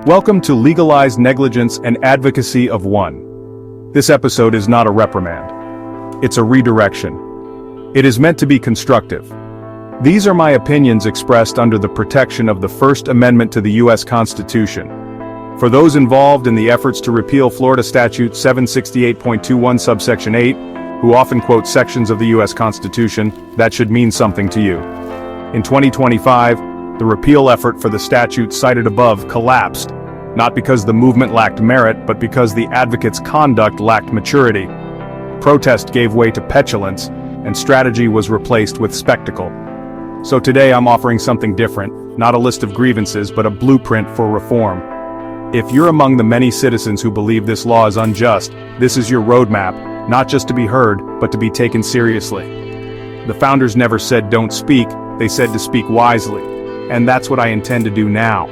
Welcome to Legalized Negligence and Advocacy of One. This episode is not a reprimand. It's a redirection. It is meant to be constructive. These are my opinions expressed under the protection of the First Amendment to the U.S. Constitution. For those involved in the efforts to repeal Florida Statute 768.21 subsection 8, who often quote sections of the U.S. Constitution, that should mean something to you. In 2025, the repeal effort for the statute cited above collapsed, not because the movement lacked merit, but because the advocates' conduct lacked maturity. Protest gave way to petulance, and strategy was replaced with spectacle. So today I'm offering something different, not a list of grievances, but a blueprint for reform. If you're among the many citizens who believe this law is unjust, this is your roadmap, not just to be heard, but to be taken seriously. The founders never said don't speak, they said to speak wisely. And that's what I intend to do now.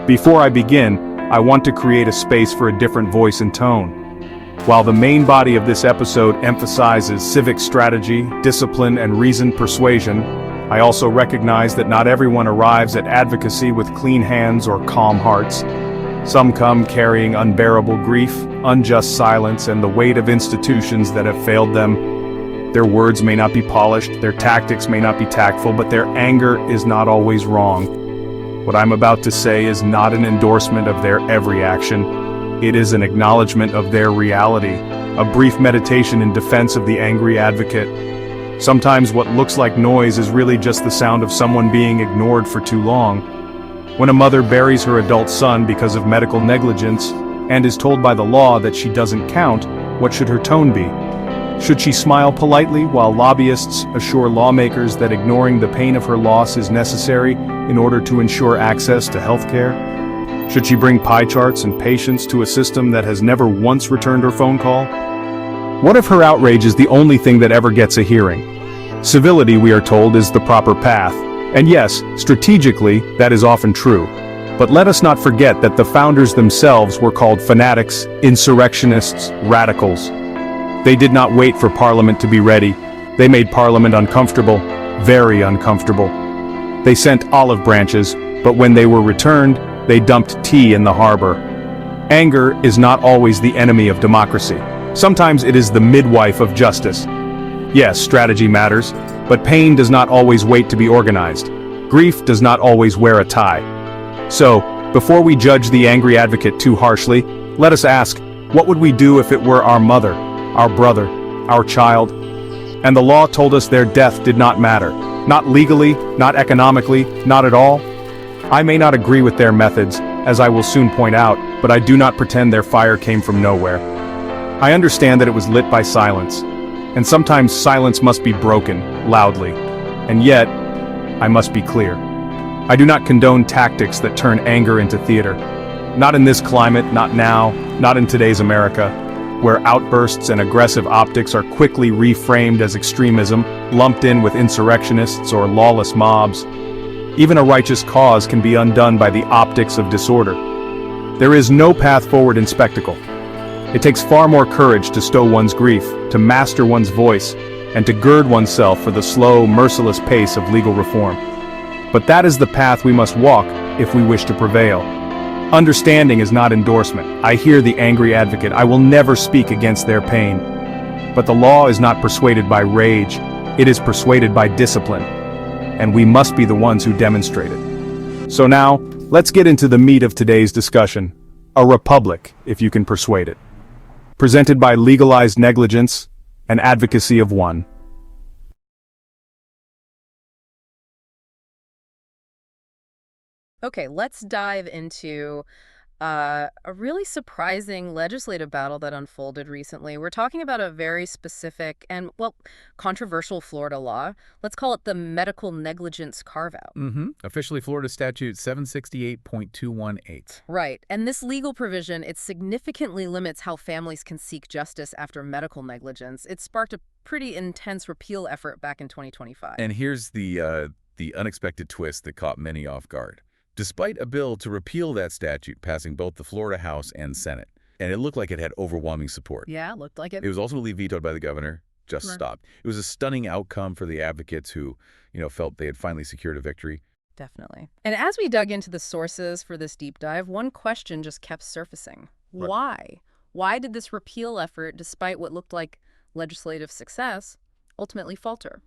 Before I begin, I want to create a space for a different voice and tone. While the main body of this episode emphasizes civic strategy, discipline, and reasoned persuasion, I also recognize that not everyone arrives at advocacy with clean hands or calm hearts. Some come carrying unbearable grief, unjust silence, and the weight of institutions that have failed them. Their words may not be polished, their tactics may not be tactful, but their anger is not always wrong. What I'm about to say is not an endorsement of their every action. It is an acknowledgement of their reality, a brief meditation in defense of the angry advocate. Sometimes what looks like noise is really just the sound of someone being ignored for too long. When a mother buries her adult son because of medical negligence, and is told by the law that she doesn't count, what should her tone be? Should she smile politely while lobbyists assure lawmakers that ignoring the pain of her loss is necessary in order to ensure access to health care? Should she bring pie charts and patience to a system that has never once returned her phone call? What if her outrage is the only thing that ever gets a hearing? Civility, we are told, is the proper path. And yes, strategically, that is often true. But let us not forget that the founders themselves were called fanatics, insurrectionists, radicals. They did not wait for Parliament to be ready. They made Parliament uncomfortable, very uncomfortable. They sent olive branches, but when they were returned, they dumped tea in the harbor. Anger is not always the enemy of democracy. Sometimes it is the midwife of justice. Yes, strategy matters, but pain does not always wait to be organized. Grief does not always wear a tie. So, before we judge the angry advocate too harshly, let us ask, what would we do if it were our mother, our brother, our child? And the law told us their death did not matter. Not legally, not economically, not at all. I may not agree with their methods, as I will soon point out, but I do not pretend their fire came from nowhere. I understand that it was lit by silence, and sometimes silence must be broken, loudly. And yet, I must be clear. I do not condone tactics that turn anger into theater. Not in this climate, not now, not in today's America, where outbursts and aggressive optics are quickly reframed as extremism, lumped in with insurrectionists or lawless mobs. Even a righteous cause can be undone by the optics of disorder. There is no path forward in spectacle. It takes far more courage to stow one's grief, to master one's voice, and to gird oneself for the slow, merciless pace of legal reform. But that is the path we must walk if we wish to prevail. Understanding is not endorsement. I hear the angry advocate. I will never speak against their pain. But the law is not persuaded by rage. It is persuaded by discipline. And we must be the ones who demonstrate it. So now, let's get into the meat of today's discussion. A republic, if you can persuade it. Presented by Legalized Negligence and Advocacy of One. Okay, let's dive into a really surprising legislative battle that unfolded recently. We're talking about a very specific and, well, controversial Florida law. Let's call it the medical negligence carve-out. Officially Florida Statute 768.218. Right. And this legal provision, it significantly limits how families can seek justice after medical negligence. It sparked a pretty intense repeal effort back in 2025. And here's the unexpected twist that caught many off guard. Despite a bill to repeal that statute passing both the Florida House and Senate, and it looked like it had overwhelming support. Yeah, looked like it. It was ultimately vetoed by the governor, just stopped. It was a stunning outcome for the advocates who, felt they had finally secured a victory. Definitely. And as we dug into the sources for this deep dive, one question just kept surfacing. Right. Why? Why did this repeal effort, despite what looked like legislative success, ultimately falter?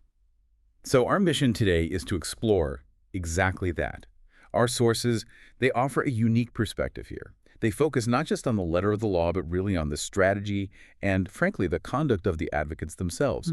So our mission today is to explore exactly that. Our sources, they offer a unique perspective here. They focus not just on the letter of the law, but really on the strategy and, frankly, the conduct of the advocates themselves.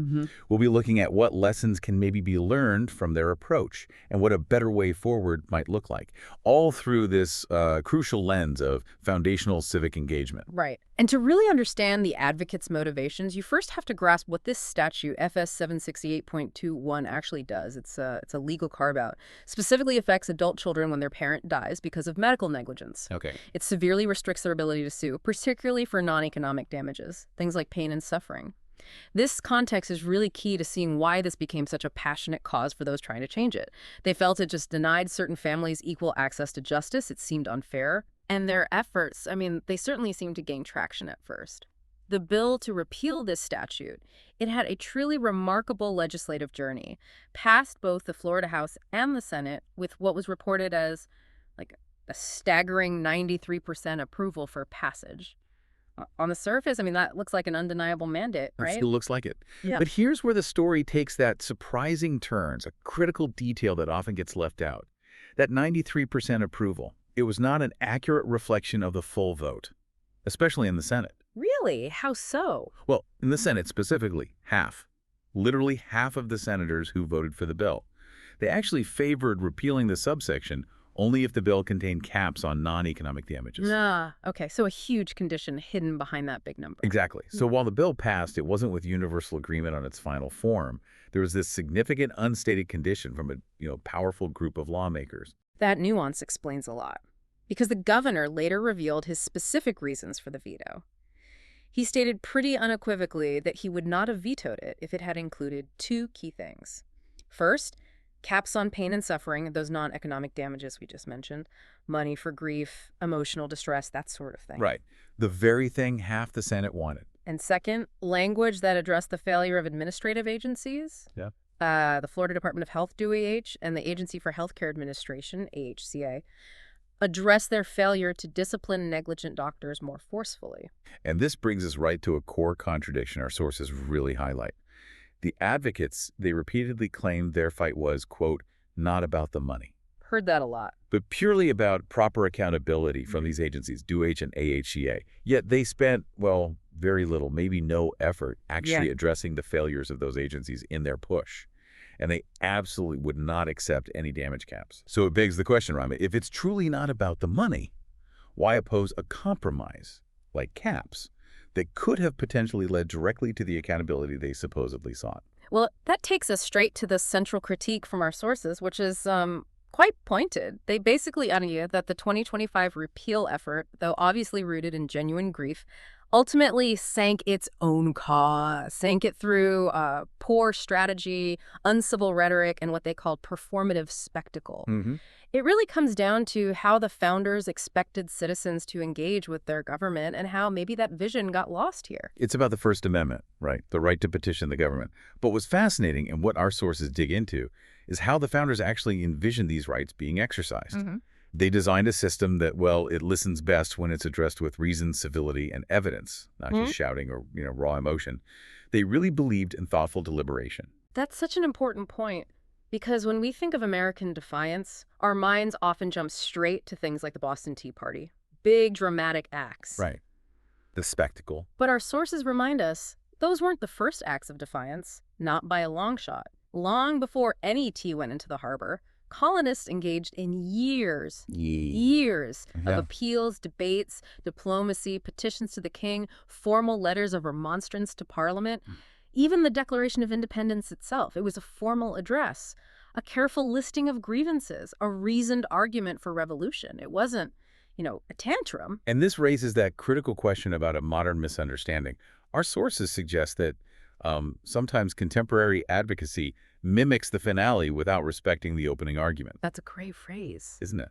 We'll be looking at what lessons can maybe be learned from their approach and what a better way forward might look like, all through this crucial lens of foundational civic engagement. Right. And to really understand the advocates' motivations, you first have to grasp what this statute, FS 768.21, actually does. It's a legal carve-out. Specifically affects adult children when their parent dies because of medical negligence. Okay. It severely restricts their ability to sue, particularly for non-economic damages, things like pain and suffering. This context is really key to seeing why this became such a passionate cause for those trying to change it. They felt it just denied certain families equal access to justice. It seemed unfair. And their efforts, they certainly seemed to gain traction at first. The bill to repeal this statute, it had a truly remarkable legislative journey, passed both the Florida House and the Senate with what was reported as like a staggering 93% approval for passage. On the surface, that looks like an undeniable mandate, right? It looks like it. Yeah. But here's where the story takes that surprising turns, a critical detail that often gets left out. That 93% approval, it was not an accurate reflection of the full vote, especially in the Senate. Really? How so? Well, in the Senate specifically, half. Literally half of the senators who voted for the bill. They actually favored repealing the subsection only if the bill contained caps on non-economic damages. Okay, so a huge condition hidden behind that big number. Exactly. So while the bill passed, it wasn't with universal agreement on its final form. There was this significant unstated condition from a powerful group of lawmakers. That nuance explains a lot, because the governor later revealed his specific reasons for the veto. He stated pretty unequivocally that he would not have vetoed it if it had included two key things. First, caps on pain and suffering, those non-economic damages we just mentioned, money for grief, emotional distress, that sort of thing. Right. The very thing half the Senate wanted. And second, language that addressed the failure of administrative agencies. Yeah. The Florida Department of Health, DOEH, and the Agency for Healthcare Administration, AHCA, address their failure to discipline negligent doctors more forcefully. And this brings us right to a core contradiction our sources really highlight. The advocates, they repeatedly claimed their fight was, quote, not about the money, Heard that a lot. but purely about proper accountability from these agencies, DOEH and AHCA. Yet they spent, well, very little, maybe no effort actually addressing the failures of those agencies in their push. And they absolutely would not accept any damage caps. So it begs the question, Rama, if it's truly not about the money, why oppose a compromise like caps that could have potentially led directly to the accountability they supposedly sought? Well, that takes us straight to the central critique from our sources, which is quite pointed. They basically argue that the 2025 repeal effort, though obviously rooted in genuine grief, ultimately sank its own cause, sank it through poor strategy, uncivil rhetoric, and what they called performative spectacle. It really comes down to how the founders expected citizens to engage with their government and how maybe that vision got lost here. It's about the First Amendment, right? The right to petition the government. But what's fascinating and what our sources dig into is how the founders actually envisioned these rights being exercised. They designed a system that, well, it listens best when it's addressed with reason, civility, and evidence, not just shouting or, raw emotion. They really believed in thoughtful deliberation. That's such an important point, because when we think of American defiance, our minds often jump straight to things like the Boston Tea Party, big dramatic acts. Right. The spectacle. But our sources remind us those weren't the first acts of defiance, not by a long shot. Long before any tea went into the harbor, colonists engaged in years of appeals, debates, diplomacy, petitions to the king, formal letters of remonstrance to Parliament, even the Declaration of Independence itself. It was a formal address, a careful listing of grievances, a reasoned argument for revolution. It wasn't, a tantrum. And this raises that critical question about a modern misunderstanding. Our sources suggest that sometimes contemporary advocacy mimics the finale without respecting the opening argument. That's a great phrase. Isn't it?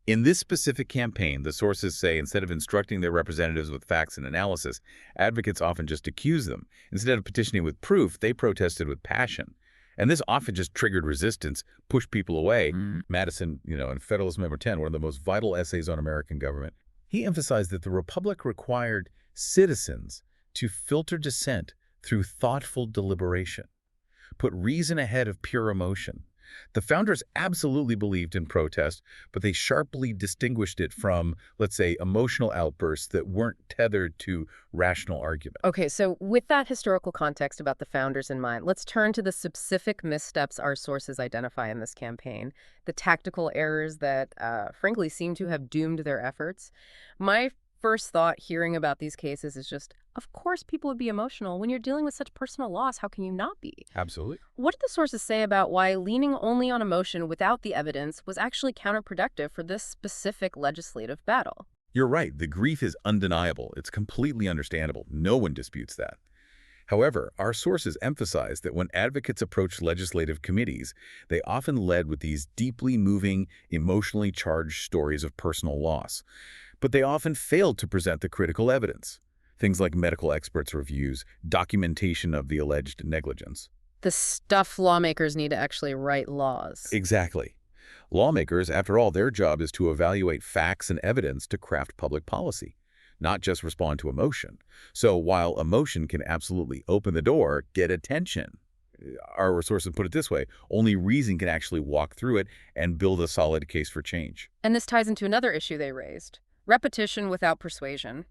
In this specific campaign, the sources say instead of instructing their representatives with facts and analysis, advocates often just accuse them. Instead of petitioning with proof, they protested with passion. And this often just triggered resistance, pushed people away. Mm. Madison, in Federalist Member 10, one of the most vital essays on American government, he emphasized that the Republic required citizens to filter dissent through thoughtful deliberation, put reason ahead of pure emotion. The founders absolutely believed in protest, but they sharply distinguished it from, let's say, emotional outbursts that weren't tethered to rational argument. Okay, so with that historical context about the founders in mind, let's turn to the specific missteps our sources identify in this campaign, the tactical errors that, frankly, seem to have doomed their efforts. My first thought hearing about these cases is just, of course people would be emotional. When you're dealing with such personal loss, how can you not be? Absolutely. What do the sources say about why leaning only on emotion without the evidence was actually counterproductive for this specific legislative battle? You're right. The grief is undeniable. It's completely understandable. No one disputes that. However, our sources emphasize that when advocates approached legislative committees, they often led with these deeply moving, emotionally charged stories of personal loss. But they often failed to present the critical evidence. Things like medical experts' reviews, documentation of the alleged negligence. The stuff lawmakers need to actually write laws. Exactly. Lawmakers, after all, their job is to evaluate facts and evidence to craft public policy, not just respond to emotion. So while emotion can absolutely open the door, get attention, our sources put it this way, only reason can actually walk through it and build a solid case for change. And this ties into another issue they raised. Repetition without persuasion.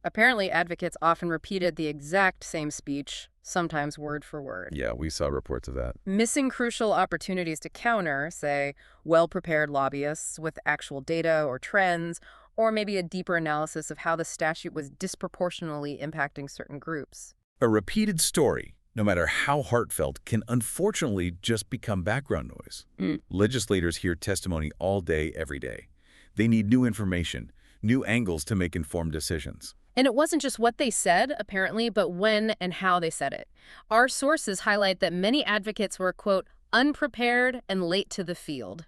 Apparently, advocates often repeated the exact same speech, sometimes word for word. Yeah, we saw reports of that. Missing crucial opportunities to counter, say, well-prepared lobbyists with actual data or trends, or maybe a deeper analysis of how the statute was disproportionately impacting certain groups. A repeated story, no matter how heartfelt, can unfortunately just become background noise. Legislators hear testimony all day, every day. They need new information, new angles to make informed decisions. And it wasn't just what they said, apparently, but when and how they said it. Our sources highlight that many advocates were, quote, unprepared and late to the field,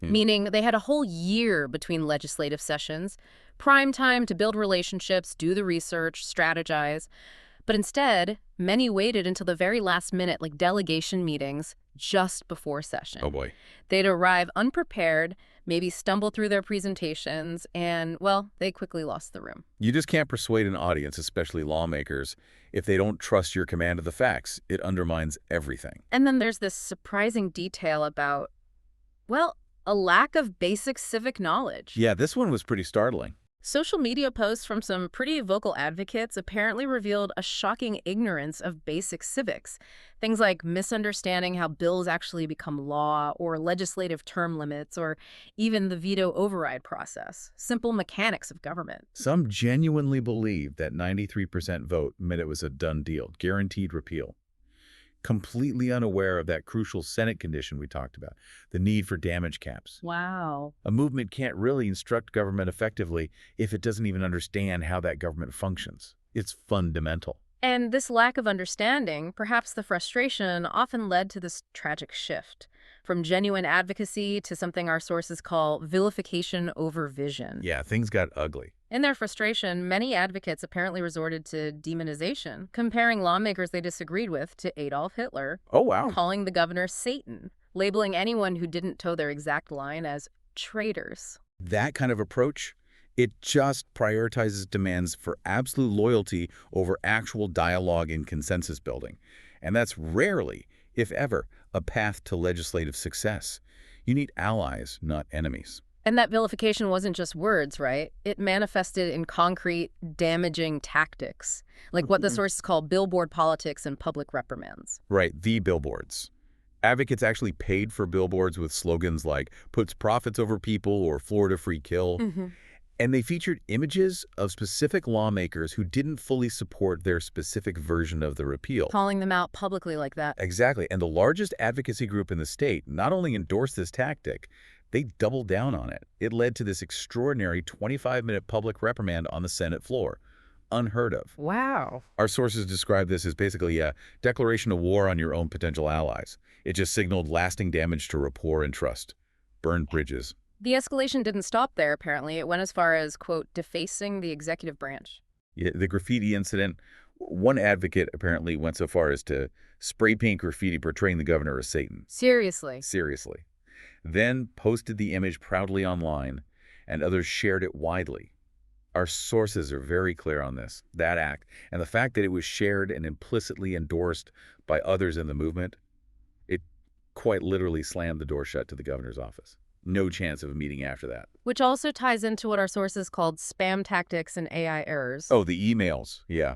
meaning they had a whole year between legislative sessions, prime time to build relationships, do the research, strategize. But instead, many waited until the very last minute, like delegation meetings, just before session. Oh boy. They'd arrive unprepared, maybe stumble through their presentations, and, well, they quickly lost the room. You just can't persuade an audience, especially lawmakers, if they don't trust your command of the facts. It undermines everything. And then there's this surprising detail about, well, a lack of basic civic knowledge. Yeah, this one was pretty startling. Social media posts from some pretty vocal advocates apparently revealed a shocking ignorance of basic civics. Things like misunderstanding how bills actually become law, or legislative term limits, or even the veto override process. Simple mechanics of government. Some genuinely believed that 93% vote meant it was a done deal, guaranteed repeal. Completely unaware of that crucial Senate condition we talked about, the need for damage caps. Wow. A movement can't really instruct government effectively if it doesn't even understand how that government functions. It's fundamental. And this lack of understanding, perhaps the frustration, often led to this tragic shift from genuine advocacy to something our sources call vilification over vision. Yeah, things got ugly. In their frustration, many advocates apparently resorted to demonization, comparing lawmakers they disagreed with to Adolf Hitler, Oh, wow. calling the governor Satan, labeling anyone who didn't toe their exact line as traitors. That kind of approach, it just prioritizes demands for absolute loyalty over actual dialogue and consensus building. And that's rarely, if ever, a path to legislative success. You need allies, not enemies. And that vilification wasn't just words, right? It manifested in concrete, damaging tactics, like what the sources call billboard politics and public reprimands. Right, the billboards. Advocates actually paid for billboards with slogans like, puts profits over people, or Florida free kill. And they featured images of specific lawmakers who didn't fully support their specific version of the repeal. Calling them out publicly like that. Exactly. And the largest advocacy group in the state not only endorsed this tactic, they doubled down on it. It led to this extraordinary 25-minute public reprimand on the Senate floor. Unheard of. Wow. Our sources describe this as basically a declaration of war on your own potential allies. It just signaled lasting damage to rapport and trust. Burned bridges. The escalation didn't stop there, apparently. It went as far as, quote, defacing the executive branch. Yeah, the graffiti incident, One advocate apparently went so far as to spray paint graffiti portraying the governor as Satan. Seriously. Seriously. Then posted the image proudly online, and others shared it widely. Our sources are very clear on this, that act, and the fact that it was shared and implicitly endorsed by others in the movement, it quite literally slammed the door shut to the governor's office. No chance of a meeting after that. Which also ties into what our sources called spam tactics and AI errors. Oh, the emails, yeah.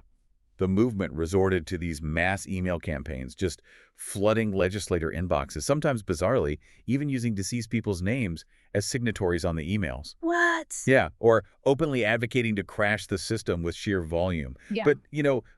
The movement resorted to these mass email campaigns, just flooding legislator inboxes, sometimes bizarrely, even using deceased people's names as signatories on the emails. What? Yeah, or openly advocating to crash the system with sheer volume. Yeah. But,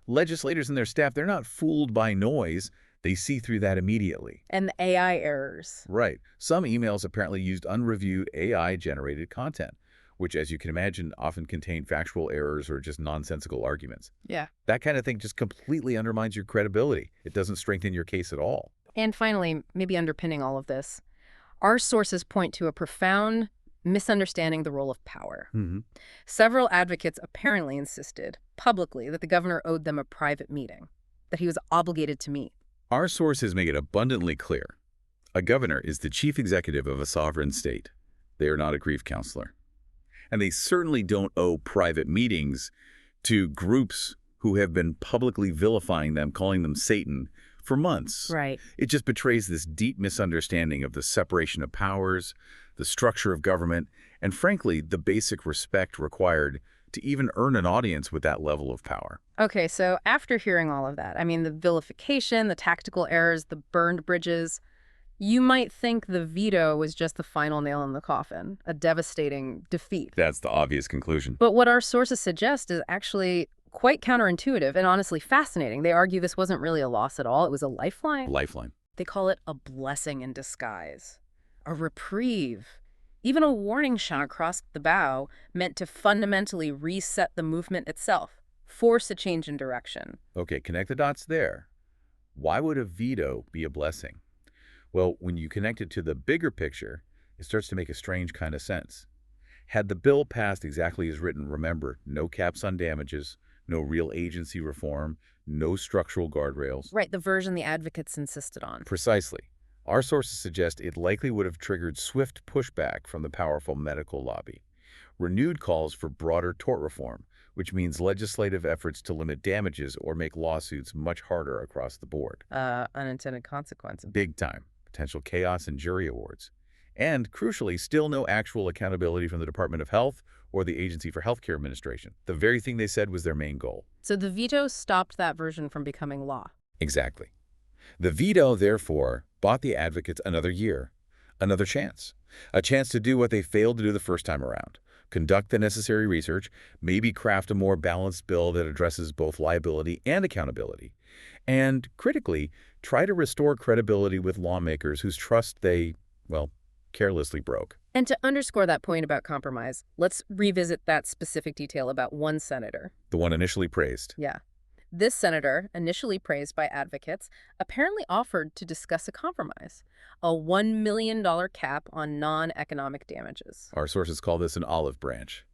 legislators and their staff, they're not fooled by noise. They see through that immediately. And the AI errors. Right. Some emails apparently used unreviewed AI-generated content, which, as you can imagine, often contain factual errors or just nonsensical arguments. Yeah. That kind of thing just completely undermines your credibility. It doesn't strengthen your case at all. And finally, maybe underpinning all of this, our sources point to a profound misunderstanding the role of power. Mm-hmm. Several advocates apparently insisted publicly that the governor owed them a private meeting, that he was obligated to meet. Our sources make it abundantly clear. A governor is the chief executive of a sovereign state. They are not a grief counselor. And they certainly don't owe private meetings to groups who have been publicly vilifying them, calling them Satan, for months. Right. It just betrays this deep misunderstanding of the separation of powers, the structure of government, and frankly, the basic respect required to even earn an audience with that level of power. Okay, so after hearing all of that, I mean, the vilification, the tactical errors, the burned bridges, you might think the veto was just the final nail in the coffin, a devastating defeat. That's the obvious conclusion. But what our sources suggest is actually quite counterintuitive and honestly fascinating. They argue this wasn't really a loss at all. It was a lifeline. Lifeline. They call it a blessing in disguise, a reprieve, even a warning shot across the bow meant to fundamentally reset the movement itself, force a change in direction. Okay, connect the dots there. Why would a veto be a blessing? Well, when you connect it to the bigger picture, it starts to make a strange kind of sense. Had the bill passed exactly as written, remember, no caps on damages, no real agency reform, no structural guardrails. Right, the version the advocates insisted on. Precisely. Our sources suggest it likely would have triggered swift pushback from the powerful medical lobby. Renewed calls for broader tort reform, which means legislative efforts to limit damages or make lawsuits much harder across the board. Unintended consequences. Big time. Potential chaos in jury awards. And, crucially, still no actual accountability from the Department of Health or the Agency for Healthcare Administration. The very thing they said was their main goal. So the veto stopped that version from becoming law. Exactly. The veto, therefore, bought the advocates another year, another chance. A chance to do what they failed to do the first time around. Conduct the necessary research, maybe craft a more balanced bill that addresses both liability and accountability. And, critically, try to restore credibility with lawmakers whose trust they, well, carelessly broke. And to underscore that point about compromise, let's revisit that specific detail about one senator. The one initially praised. Yeah. This senator, initially praised by advocates, apparently offered to discuss a compromise, a $1 million cap on non-economic damages. Our sources call this an olive branch.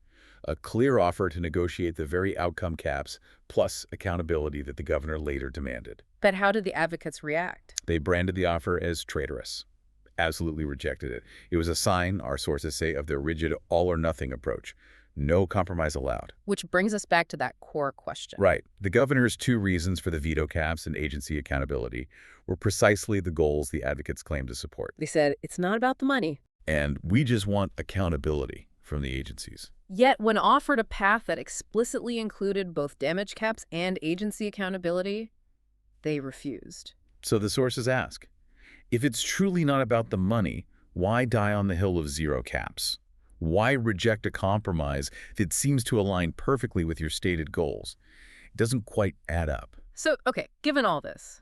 A clear offer to negotiate the very outcome caps plus accountability that the governor later demanded. But how did the advocates react? They branded the offer as traitorous. Absolutely rejected it. It was a sign, our sources say, of their rigid all-or-nothing approach. No compromise allowed. Which brings us back to that core question. Right. The governor's two reasons for the veto caps and agency accountability were precisely the goals the advocates claimed to support. They said, it's not about the money. And we just want accountability from the agencies. Yet, when offered a path that explicitly included both damage caps and agency accountability, they refused. So the sources ask, if it's truly not about the money, why die on the hill of zero caps? Why reject a compromise that seems to align perfectly with your stated goals? It doesn't quite add up. So, okay, given all this,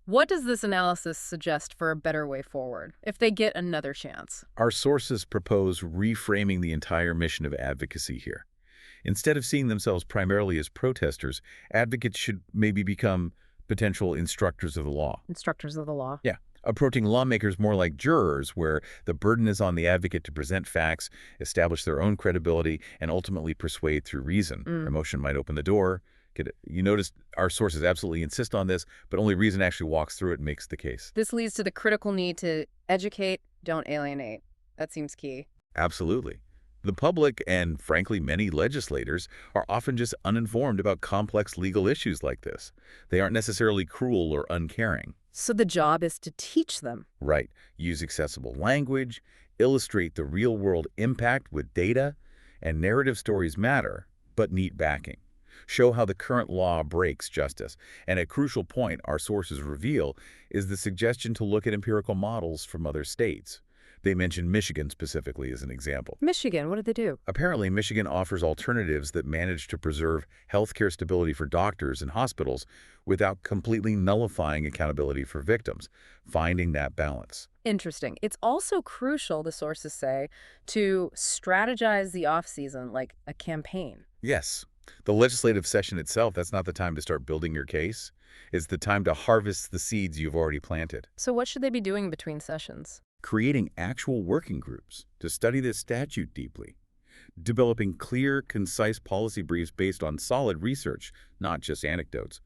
what does this analysis suggest for a better way forward, if they get another chance? Our sources propose reframing the entire mission of advocacy here. Instead of seeing themselves primarily as protesters, advocates should maybe become potential instructors of the law. Instructors of the law. Yeah. Approaching lawmakers more like jurors, where the burden is on the advocate to present facts, establish their own credibility, and ultimately persuade through reason. Emotion might open the door, You notice our sources absolutely insist on this, but only Reason actually walks through it and makes the case. This leads to the critical need to educate, don't alienate. That seems key. Absolutely. The public, and frankly many legislators, are often just uninformed about complex legal issues like this. They aren't necessarily cruel or uncaring. So the job is to teach them. Right. Use accessible language, illustrate the real-world impact with data, and narrative stories matter, but need backing. Show how the current law breaks justice. And a crucial point our sources reveal is the suggestion to look at empirical models from other states. They mention Michigan specifically as an example. Michigan, what did they do? Apparently, Michigan offers alternatives that manage to preserve healthcare stability for doctors and hospitals without completely nullifying accountability for victims, finding that balance. Interesting. It's also crucial, the sources say, to strategize the off-season like a campaign. Yes. The legislative session itself, that's not the time to start building your case. It's the time to harvest the seeds you've already planted. So what should they be doing between sessions? Creating actual working groups to study this statute deeply. Developing clear, concise policy briefs based on solid research, not just anecdotes.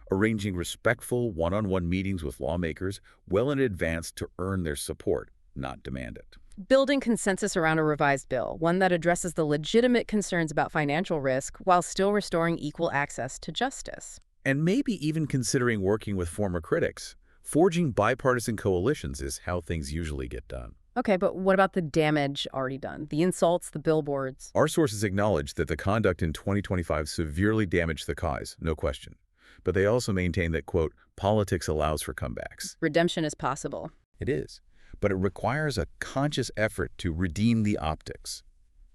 Arranging respectful one-on-one meetings with lawmakers well in advance to earn their support, not demand it. Building consensus around a revised bill, one that addresses the legitimate concerns about financial risk while still restoring equal access to justice. And maybe even considering working with former critics. Forging bipartisan coalitions is how things usually get done. Okay, but what about the damage already done? The insults, the billboards? Our sources acknowledge that the conduct in 2025 severely damaged the cause, no question. But they also maintain that, quote, politics allows for comebacks. Redemption is possible. It is. But it requires a conscious effort to redeem the optics.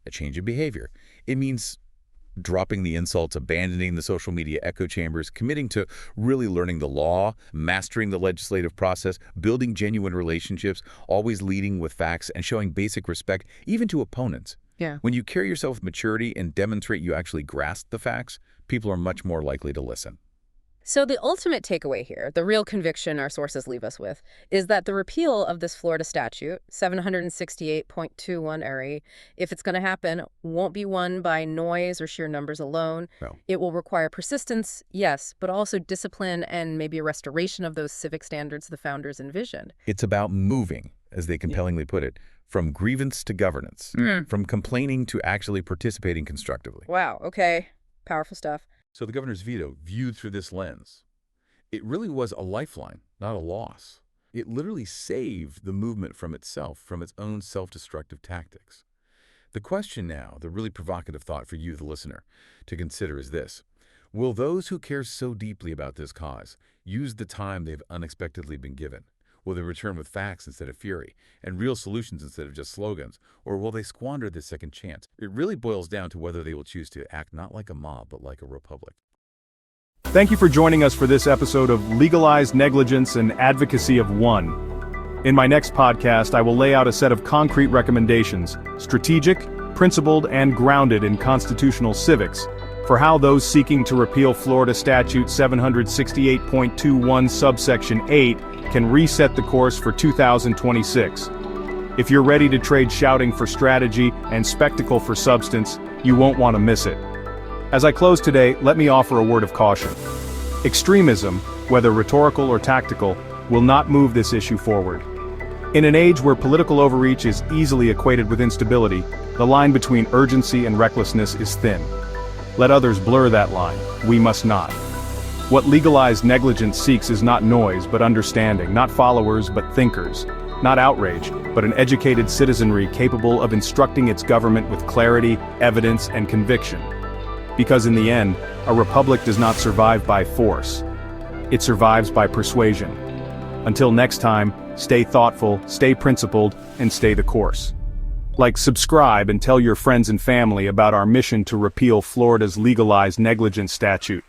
A change in behavior. It means dropping the insults, abandoning the social media echo chambers, committing to really learning the law, mastering the legislative process, building genuine relationships, always leading with facts, and showing basic respect, even to opponents. Yeah. When you carry yourself with maturity and demonstrate you actually grasp the facts, people are much more likely to listen. So the ultimate takeaway here, the real conviction our sources leave us with, is that the repeal of this Florida statute, 768.21 RE, if it's going to happen, won't be won by noise or sheer numbers alone. No. It will require persistence, yes, but also discipline and maybe a restoration of those civic standards the founders envisioned. It's about moving, as they compellingly put it, from grievance to governance, from complaining to actually participating constructively. Wow, okay. Powerful stuff. So the governor's veto, viewed through this lens, it really was a lifeline, not a loss. It literally saved the movement from itself, from its own self-destructive tactics. The question now, the really provocative thought for you, the listener, to consider is this. Will those who care so deeply about this cause use the time they've unexpectedly been given? Will they return with facts instead of fury, and real solutions instead of just slogans? Or will they squander this second chance? It really boils down to whether they will choose to act not like a mob, but like a republic. Thank you for joining us for this episode of Legalized Negligence and Advocacy of One. In my next podcast, I will lay out a set of concrete recommendations, strategic, principled, and grounded in constitutional civics, for how those seeking to repeal Florida Statute 768.21 subsection 8 can reset the course for 2026. If you're ready to trade shouting for strategy and spectacle for substance, you won't want to miss it. As I close today, let me offer a word of caution. Extremism, whether rhetorical or tactical, will not move this issue forward. In an age where political overreach is easily equated with instability, the line between urgency and recklessness is thin. Let others blur that line. We must not. What legalized negligence seeks is not noise but understanding, not followers but thinkers, not outrage, but an educated citizenry capable of instructing its government with clarity, evidence, and conviction. Because in the end, a republic does not survive by force. It survives by persuasion. Until next time, stay thoughtful, stay principled, and stay the course. Like, subscribe, and tell your friends and family about our mission to repeal Florida's legalized negligence statute.